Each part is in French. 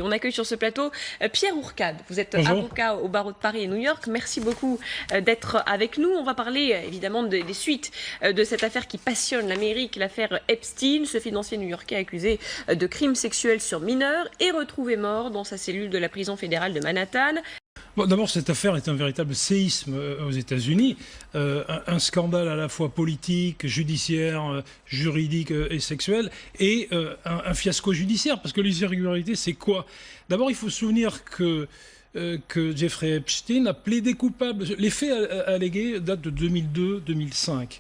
On accueille sur ce plateau Pierre Ourcade. Vous êtes Bonjour. avocat au barreau de Paris et New York. Merci beaucoup d'être avec nous. On va parler évidemment des suites de cette affaire qui passionne l'Amérique, l'affaire Epstein, ce financier new-yorkais accusé de crimes sexuels sur mineurs et retrouvé mort dans sa cellule de la prison fédérale de Manhattan. Bon, d'abord, cette affaire est un véritable séisme aux États-Unis. Un scandale à la fois politique, judiciaire, juridique et sexuel, et un fiasco judiciaire. Parce que les irrégularités, c'est quoi? D'abord, il faut se souvenir que Jeffrey Epstein a plaidé coupable. Les faits allégués datent de 2002-2005.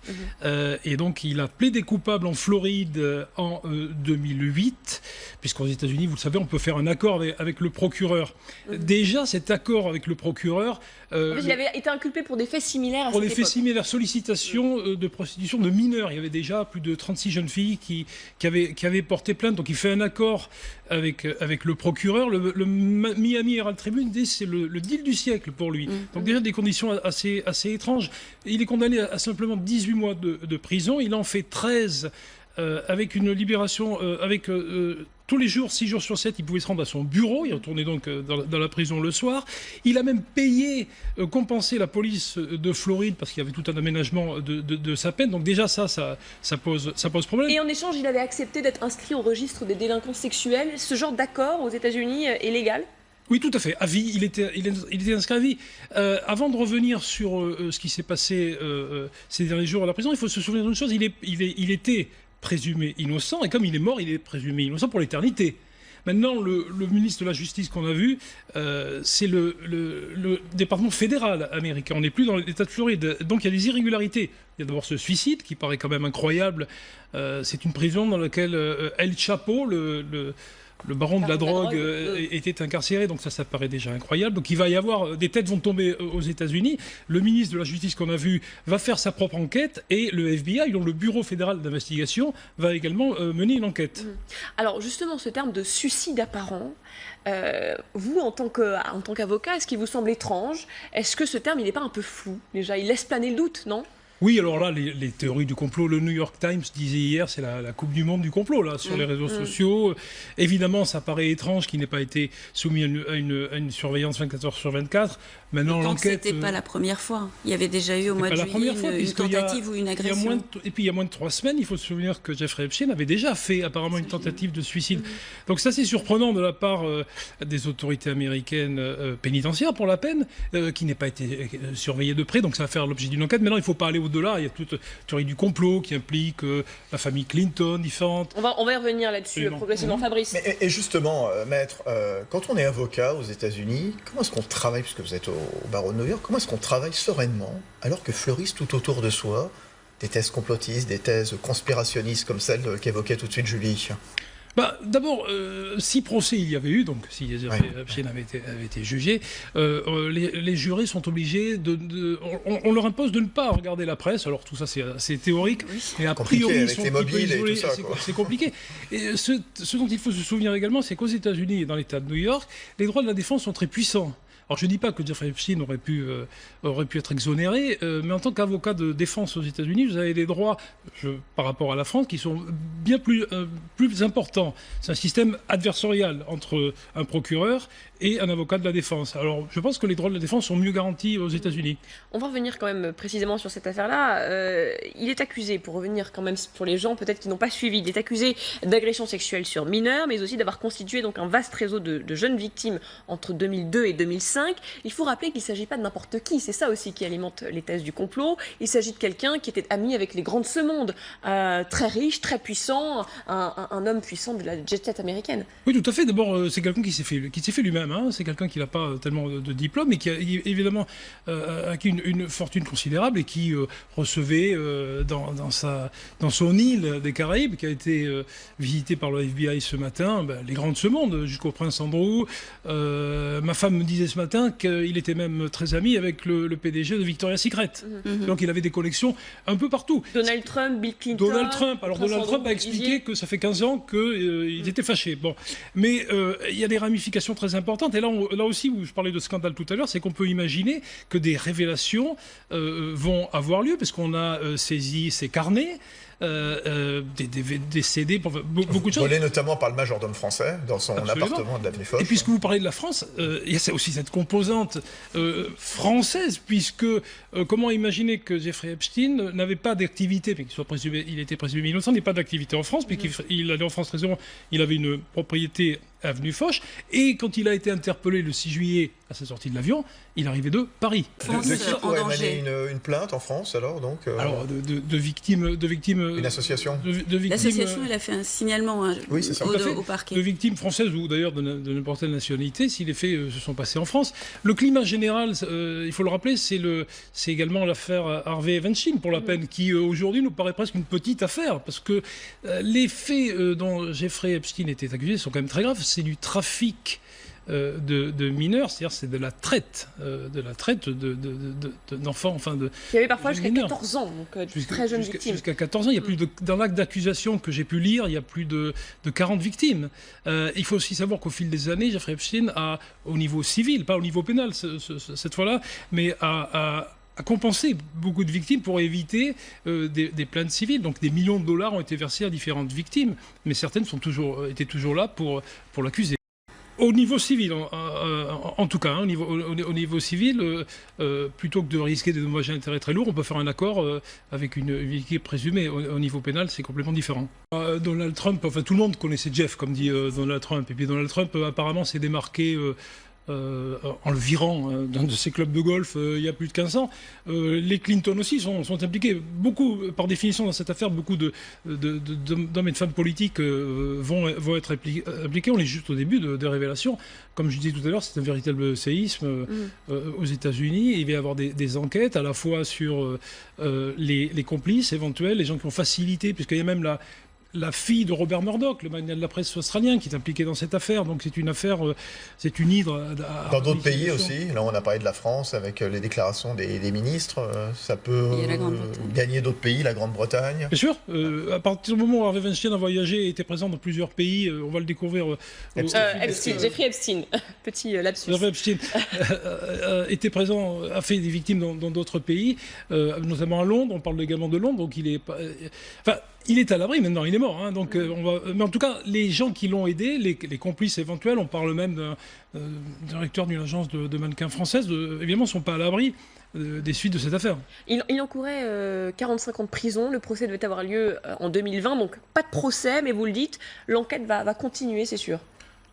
Et donc, il a plaidé coupable en Floride en 2008, puisqu'aux États-Unis, vous le savez, on peut faire un accord avec le procureur. Déjà, cet accord avec le procureur... En fait, il avait été inculpé pour des faits similaires à Pour cette des faits époque. similaires, sollicitation de prostitution de mineurs. Il y avait déjà plus de 36 jeunes filles qui avaient porté plainte. Donc il fait un accord avec le procureur. Le Miami Herald Tribune dit que c'est le deal du siècle pour lui. Donc déjà des conditions assez étranges. Il est condamné à simplement 18 mois de prison. Il en fait 13 avec une libération, tous les jours, 6 jours sur 7, il pouvait se rendre à son bureau. Il retournait donc dans la prison le soir. Il a même payé, compensé la police de Floride parce qu'il y avait tout un aménagement de sa peine. Donc déjà ça pose problème. Et en échange, il avait accepté d'être inscrit au registre des délinquants sexuels. Ce genre d'accord aux États-Unis est légal ? Oui, tout à fait. À vie, il était inscrit à vie. Avant de revenir sur ce qui s'est passé ces derniers jours à la prison, il faut se souvenir d'une chose. Il était présumé innocent, et comme il est mort, il est présumé innocent pour l'éternité. Maintenant, le ministre de la Justice qu'on a vu, c'est le département fédéral américain. On n'est plus dans l'État de Floride. Donc il y a des irrégularités. Il y a d'abord ce suicide qui paraît quand même incroyable. C'est une prison dans laquelle El Chapo, le baron de la drogue était incarcéré, donc ça paraît déjà incroyable. Donc il va y avoir, des têtes vont tomber aux États-Unis. Le ministre de la Justice qu'on a vu va faire sa propre enquête et le FBI, donc le Bureau fédéral d'investigation, va également mener une enquête. Alors justement, ce terme de suicide apparent, vous en tant qu'avocat, est-ce qu'il vous semble étrange? Est-ce que ce terme, il n'est pas un peu flou déjà? Il laisse planer le doute, non? Oui, alors là, les théories du complot, le New York Times disait hier, c'est la Coupe du Monde du complot, là, sur les réseaux sociaux. Évidemment, ça paraît étrange qu'il n'ait pas été soumis à une surveillance 24 heures sur 24. Maintenant, l'enquête... C'était pas la première fois. Il y avait déjà eu au mois de juillet une tentative ou une agression. Et puis, il y a moins de 3 semaines, il faut se souvenir que Jeffrey Epstein avait déjà fait apparemment une tentative de suicide. Donc c'est assez surprenant de la part des autorités américaines pénitentiaires pour la peine, qui n'ait pas été surveillée de près. Donc ça va faire l'objet d'une enquête. Maintenant, il ne faut pas aller au-delà, il y a toute théorie du complot qui implique la famille Clinton, différentes. On va y revenir là-dessus progressivement, Fabrice. Et justement, maître, quand on est avocat aux États-Unis, comment est-ce qu'on travaille, puisque vous êtes au barreau de New York, comment est-ce qu'on travaille sereinement alors que fleurissent tout autour de soi des thèses complotistes, des thèses conspirationnistes comme celle qu'évoquait tout de suite Julie? D'abord, si procès il y avait eu, donc si Epstein avait été jugé, les jurés sont obligés on leur impose de ne pas regarder la presse. Alors tout ça c'est théorique, mais a priori avec les mobiles et tout ça, c'est compliqué. Et ce dont il faut se souvenir également, c'est qu'aux États-Unis et dans l'État de New York, les droits de la défense sont très puissants. Alors je ne dis pas que Jeffrey Epstein aurait pu être exonéré, mais en tant qu'avocat de défense aux États-Unis, vous avez des droits par rapport à la France qui sont bien plus importants. C'est un système adversarial entre un procureur et un avocat de la défense. Alors je pense que les droits de la défense sont mieux garantis aux États-Unis. On va revenir quand même précisément sur cette affaire-là. Il est accusé, pour revenir quand même pour les gens peut-être qui n'ont pas suivi, il est accusé d'agression sexuelle sur mineurs, mais aussi d'avoir constitué donc un vaste réseau de jeunes victimes entre 2002 et 2005. Il faut rappeler qu'il ne s'agit pas de n'importe qui, c'est ça aussi qui alimente les thèses du complot. Il s'agit de quelqu'un qui était ami avec les grands de ce monde, très riche, très puissant, un homme puissant de la jet-set américaine. Oui, tout à fait. D'abord, c'est quelqu'un qui s'est fait lui-même. C'est quelqu'un qui n'a pas tellement de diplôme et qui a évidemment acquis une fortune considérable et qui recevait dans son île des Caraïbes, qui a été visitée par le FBI ce matin, les grands de ce monde, jusqu'au prince Andrew. Ma femme me disait ce matin qu'il était même très ami avec le PDG de Victoria's Secret. Donc il avait des connexions un peu partout. Donald Trump, Bill Clinton... Alors Donald Trump a expliqué que ça fait 15 ans qu'ils étaient fâchés. Bon. Mais il y a des ramifications très importantes. Et là aussi, où je parlais de scandale tout à l'heure, c'est qu'on peut imaginer que des révélations vont avoir lieu, parce qu'on a saisi ces carnets des CD, beaucoup de choses. Volé notamment par le majordome français dans son appartement de l'avenue Foch. Et puisque vous parlez de la France, il y a aussi cette composante française, puisque comment imaginer que Jeffrey Epstein n'avait pas d'activité, mais qu'il soit présumé, il était présumé innocent, n'ait pas d'activité en France, mais qu'il allait en France très souvent, il avait une propriété avenue Foch, et quand il a été interpellé le 6 juillet à sa sortie de l'avion, il arrivait de Paris. De qui pourrait émaner une plainte en France alors donc Alors de victimes. Une association. L'association, elle a fait un signalement au parquet. De victimes françaises ou d'ailleurs de n'importe quelle nationalité, si les faits se sont passés en France. Le climat général, il faut le rappeler, c'est également l'affaire Harvey Weinstein pour la peine, qui aujourd'hui nous paraît presque une petite affaire, parce que les faits dont Jeffrey Epstein était accusé sont quand même très graves. C'est du trafic de mineurs, c'est-à-dire c'est de la traite d'enfants, enfin de. Il y avait parfois jusqu'à 14 ans, donc très jeunes victimes. Jusqu'à 14 ans, il y a plus de, dans l'acte d'accusation que j'ai pu lire, il y a plus de 40 victimes. Il faut aussi savoir qu'au fil des années, Jeffrey Epstein a, au niveau civil, pas au niveau pénal cette fois-là, mais a compenser beaucoup de victimes pour éviter des plaintes civiles. Donc des millions de dollars ont été versés à différentes victimes, mais certaines étaient toujours là pour l'accusé. Au niveau civil, en tout cas, hein, au niveau civil, plutôt que de risquer des dommages et intérêts très lourds, on peut faire un accord avec une victime présumée. Au niveau pénal, c'est complètement différent. Donald Trump, enfin tout le monde connaissait Jeff, comme dit Donald Trump. Et puis Donald Trump, apparemment, s'est démarqué en le virant d'un de ses clubs de golf il y a plus de 15 ans. Les Clinton aussi sont impliqués. Beaucoup, par définition, dans cette affaire, beaucoup d'hommes et de femmes politiques vont être impliqués. On est juste au début des révélations. Comme je disais tout à l'heure, c'est un véritable séisme aux États-Unis. Il va y avoir des enquêtes à la fois sur les complices éventuels, les gens qui ont facilité, puisqu'il y a même la fille de Robert Murdoch, le magnat de la presse australien, qui est impliqué dans cette affaire. Donc c'est une affaire, c'est une hydre. Dans d'autres pays aussi, là on a parlé de la France avec les déclarations des ministres, ça peut gagner d'autres pays, la Grande-Bretagne. Bien sûr, à partir du moment où Harvey Weinstein a voyagé et était présent dans plusieurs pays, on va le découvrir. Jeffrey Epstein, petit lapsus. Jeffrey Epstein était présent, a fait des victimes dans d'autres pays, notamment à Londres. On parle également de Londres, donc il est pas... Enfin, il est à l'abri maintenant, il est mort. Hein, donc, mais en tout cas, les gens qui l'ont aidé, les complices éventuels, on parle même d'un directeur d'une agence de mannequins française, évidemment, ne sont pas à l'abri des suites de cette affaire. Il encourait 45 ans de prison. Le procès devait avoir lieu en 2020, donc pas de procès, mais vous le dites, l'enquête va continuer, c'est sûr.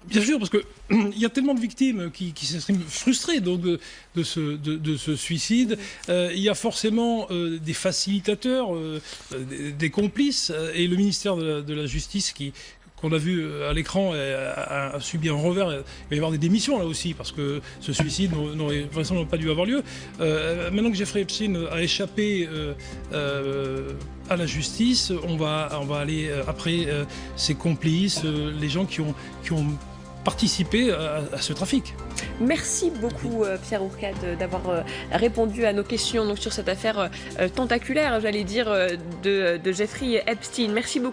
Bien sûr, parce qu'il y a tellement de victimes qui s'expriment frustrées donc, de ce suicide. Il y a forcément des facilitateurs, des complices, et le ministère de la Justice qu'on a vu à l'écran a subi un revers. Il va y avoir des démissions là aussi, parce que ce suicide n'aurait vraisemblablement pas dû avoir lieu. Maintenant que Jeffrey Epstein a échappé à la justice, on va aller après ses complices, les gens qui ont participer à ce trafic. Merci beaucoup Pierre Ourcade d'avoir répondu à nos questions donc, sur cette affaire tentaculaire, j'allais dire, de Jeffrey Epstein. Merci beaucoup.